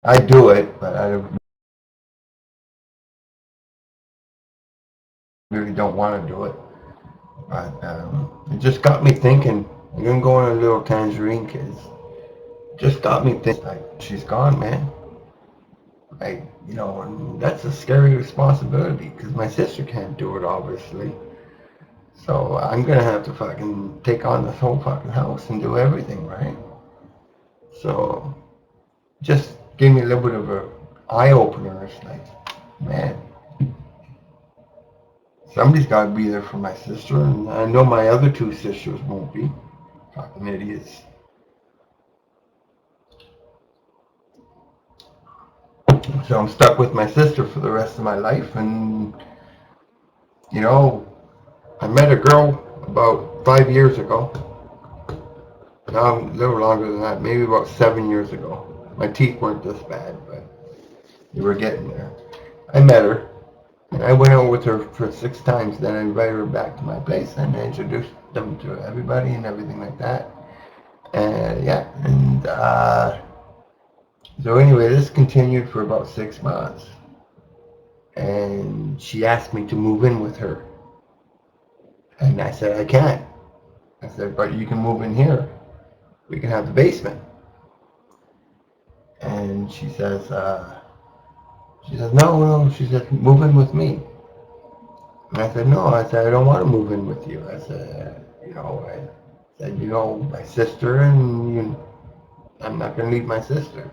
I do it, but I really don't want to do it. But it just got me thinking. I'm gonna go on a little tangerine, kids. Just got me thinking. Like, she's gone, man. Like, and that's a scary responsibility because my sister can't do it, obviously. So I'm gonna have to fucking take on this whole fucking house and do everything, right? So just gave me a little bit of a eye opener. It's like, man, somebody's got to be there for my sister, and I know my other two sisters won't be. Fucking idiots. So I'm stuck with my sister for the rest of my life, and you know, I met a girl about 5 years ago. Now a little longer than that, maybe about 7 years ago. My teeth weren't this bad, but they were getting there. I met her, and I went out with her for 6 times. Then I invited her back to my place and I introduced them to everybody and everything like that. And yeah, and so anyway, this continued for about 6 months. And she asked me to move in with her. And I said, I can't. I said, but you can move in here. We can have the basement. And she says, no. She said, move in with me. And I said, no. I said, I don't want to move in with you. I said, my sister, and I'm not going to leave my sister.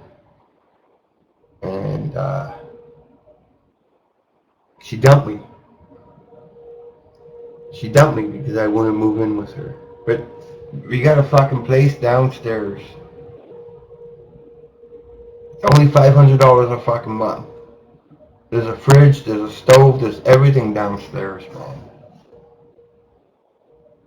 And she dumped me. She dumped me because I wouldn't move in with her. But we got a fucking place downstairs. It's only $500 a fucking month. There's a fridge, there's a stove, there's everything downstairs, man.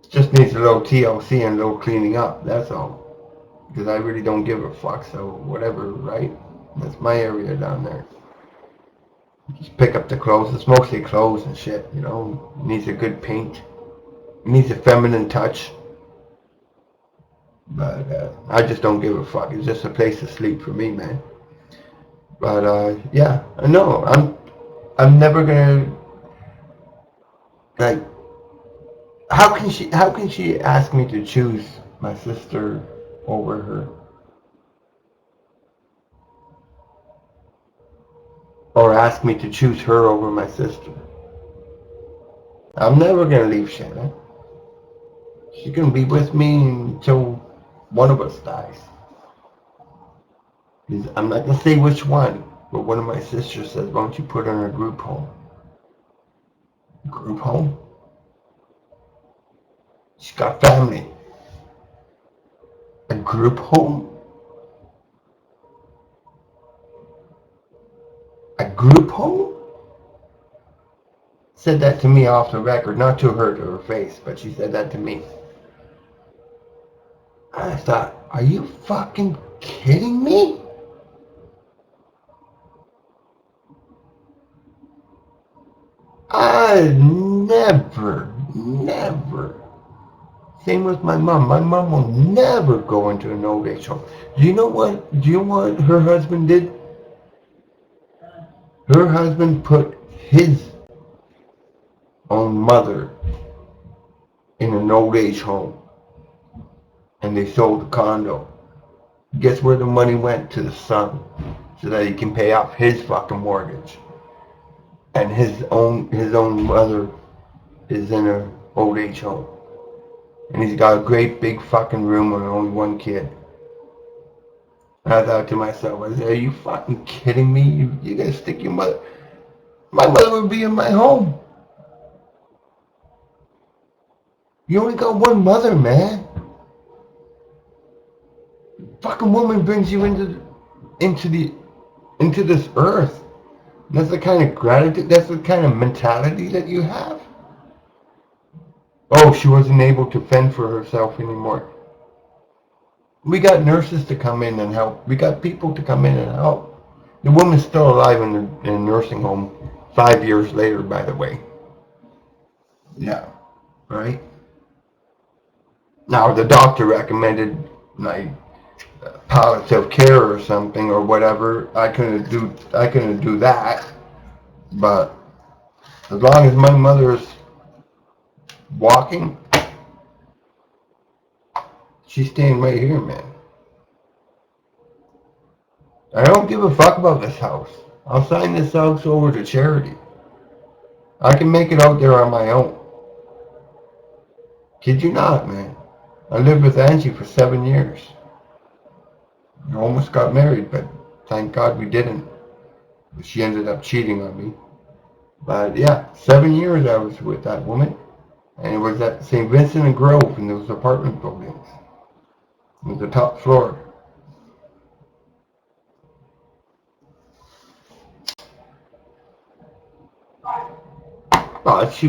It just needs a little TLC and a little cleaning up, that's all. Because I really don't give a fuck, so whatever, right? That's my area down there. Just pick up the clothes. It's mostly clothes and shit, It needs a good paint. It needs a feminine touch. But I just don't give a fuck. It's just a place to sleep for me, man. But yeah, no, I'm never gonna like. How can she ask me to choose my sister over her, or ask me to choose her over my sister? I'm never gonna leave Shannon. She's gonna be with me until one of us dies. I'm not gonna say which one, but one of my sisters says, "Why don't you put her in a group home?" Group home? She's got family. A group home? A group home? Said that to me off the record, not to her face, but she said that to me. I thought, are you fucking kidding me? I never. Same with my mom. My mom will never go into an old age home. Do you know what her husband did? Her husband put his own mother in an old age home, and they sold the condo. Guess where the money went? To the son, so that he can pay off his fucking mortgage. And his own mother is in an old age home, and he's got a great big fucking room with only one kid. And I thought to myself, I said, are you fucking kidding me? You gonna stick your mother? My mother would be in my home. You only got one mother, man. Fucking woman brings you into this earth. That's the kind of gratitude. That's the kind of mentality that you have. Oh, she wasn't able to fend for herself anymore. We got nurses to come in and help. We got people to come in and help. The woman's still alive in a nursing home 5 years later, by the way. Yeah, right? Now, the doctor recommended, like, palliative care or something or whatever. I couldn't do that. But as long as my mother is walking, she's staying right here, man. I don't give a fuck about this house. I'll sign this house over to charity. I can make it out there on my own. Kid you not, man. I lived with Angie for 7 years. I almost got married, but thank God we didn't. She ended up cheating on me. But yeah, 7 years I was with that woman. And it was at St. Vincent and Grove in those apartment buildings. It was the top floor. We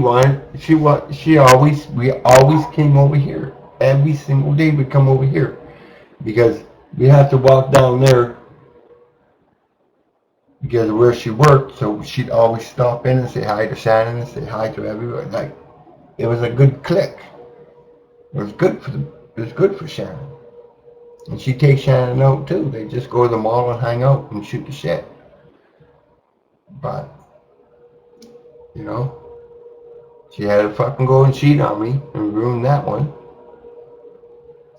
always came over here. Every single day we'd come over here. Because we had to walk down there because of where she worked, so she'd always stop in and say hi to Shannon and say hi to everybody. Like, it was a good click. It was good for Shannon. And she'd take Shannon out too. They'd just go to the mall and hang out and shoot the shit. But, you know, she had to fucking go and cheat on me and ruin that one.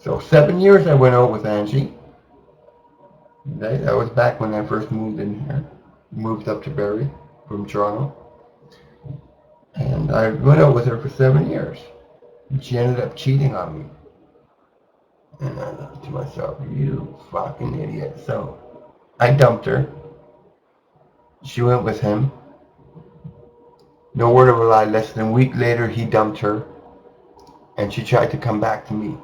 So 7 years I went out with Angie. That was back when I first moved in here. Moved up to Barrie from Toronto. And I went out with her for 7 years. And she ended up cheating on me. And I thought to myself, you fucking idiot. So I dumped her. She went with him. No word of a lie, less than a week later he dumped her. And she tried to come back to me.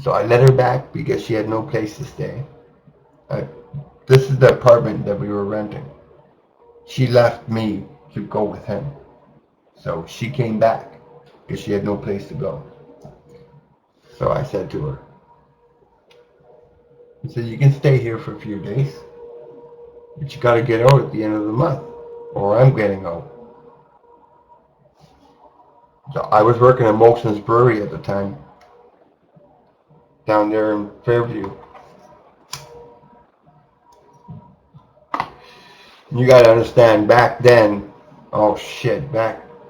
So I let her back because she had no place to stay. This is the apartment that we were renting. She left me to go with him. So she came back because she had no place to go. So I said to her, I said, you can stay here for a few days, but you got to get out at the end of the month, or I'm getting out. So I was working at Molson's Brewery at the time, down there in Fairview. You got to understand, back then, that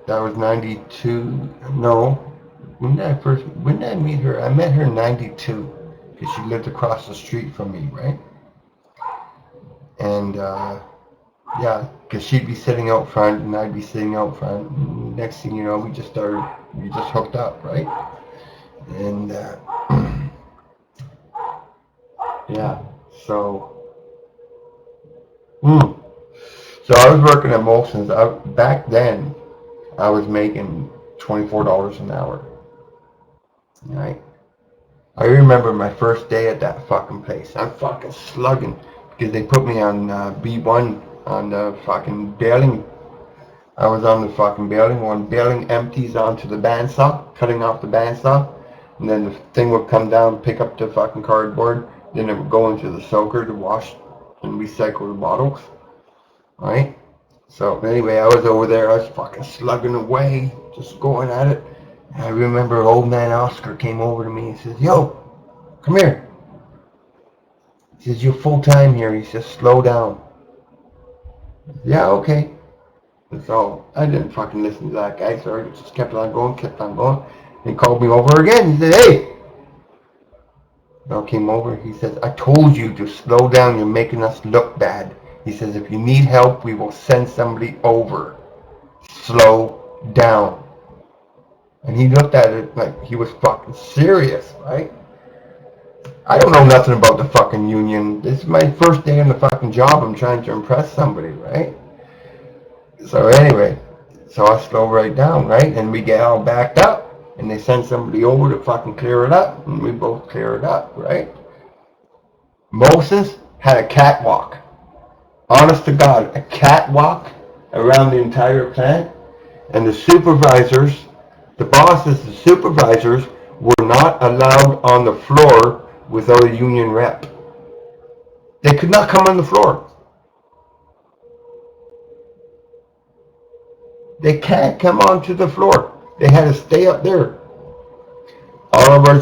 was 92, no, when did I meet her? I met her in 92, because she lived across the street from me, right? And, yeah, because she'd be sitting out front, and I'd be sitting out front, and next thing you know, we just hooked up, right? And, yeah, so, So I was working at Molson's. Back then, I was making $24 an hour. Right? I remember my first day at that fucking place. I'm fucking slugging because they put me on B1 on the fucking baling. I was on the fucking baling. One baling empties onto the bandsaw, cutting off the bandsaw, and then the thing would come down, pick up the fucking cardboard, then it would go into the soaker to wash and recycle the bottles. Right? So anyway, I was over there, I was fucking slugging away, just going at it. And I remember old man Oscar came over to me and says, yo, come here. He says, you're full time here. He says, slow down. Yeah, okay. And so I didn't fucking listen to that guy, so I just kept on going. He called me over again. He said, hey. I came over. He says, I told you to slow down. You're making us look bad. He says, if you need help, we will send somebody over. Slow down. And he looked at it like he was fucking serious, right? I don't know nothing about the fucking union. This is my first day on the fucking job. I'm trying to impress somebody, right? So anyway, so I slow right down, right? And we get all backed up. And they send somebody over to fucking clear it up. And we both clear it up, right? Moses had a catwalk. Honest to God, a catwalk around the entire plant, and the supervisors, the bosses, the supervisors were not allowed on the floor without a union rep. They could not come on the floor. They can't come onto the floor. They had to stay up there. All of our